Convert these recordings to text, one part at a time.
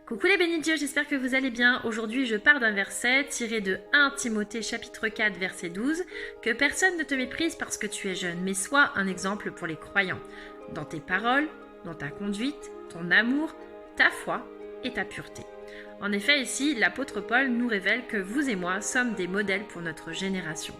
Coucou les bénis de Dieu, j'espère que vous allez bien. Aujourd'hui, je pars d'un verset tiré de 1 Timothée chapitre 4 verset 12. Que personne ne te méprise parce que tu es jeune, mais sois un exemple pour les croyants. Dans tes paroles, dans ta conduite, ton amour, ta foi et ta pureté. En effet, ici, l'apôtre Paul nous révèle que vous et moi sommes des modèles pour notre génération.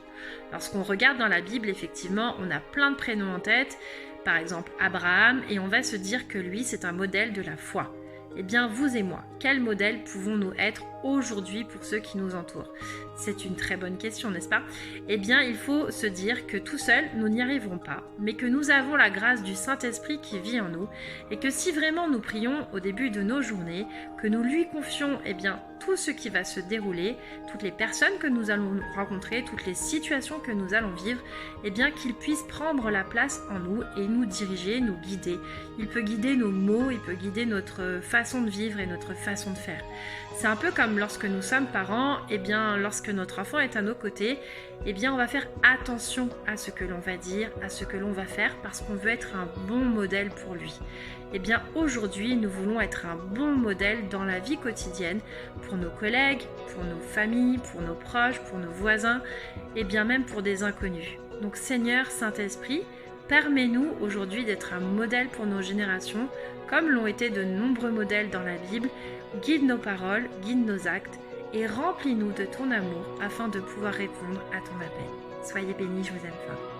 Lorsqu'on regarde dans la Bible, effectivement, on a plein de prénoms en tête, par exemple Abraham, et on va se dire que lui, c'est un modèle de la foi. Eh bien, vous et moi, quel modèle pouvons-nous être aujourd'hui pour ceux qui nous entourent? C'est une très bonne question, n'est-ce pas? Eh bien, il faut se dire que tout seul, nous n'y arriverons pas, mais que nous avons la grâce du Saint-Esprit qui vit en nous, et que si vraiment nous prions au début de nos journées, que nous lui confions, eh bien, tout ce qui va se dérouler, toutes les personnes que nous allons rencontrer, toutes les situations que nous allons vivre, eh bien, qu'il puisse prendre la place en nous et nous diriger, nous guider. Il peut guider nos mots, il peut guider notre façon de vivre et notre façon de faire. C'est un peu comme lorsque nous sommes parents, eh bien, lorsque notre enfant est à nos côtés, eh bien, on va faire attention à ce que l'on va dire, à ce que l'on va faire, parce qu'on veut être un bon modèle pour lui. Eh bien, aujourd'hui, nous voulons être un bon modèle dans la vie quotidienne, pour nos collègues, pour nos familles, pour nos proches, pour nos voisins, et bien même pour des inconnus. Donc, Seigneur, Saint-Esprit, permets-nous aujourd'hui d'être un modèle pour nos générations, comme l'ont été de nombreux modèles dans la Bible. Guide nos paroles, guide nos actes et remplis-nous de ton amour afin de pouvoir répondre à ton appel. Soyez bénis, je vous aime fort.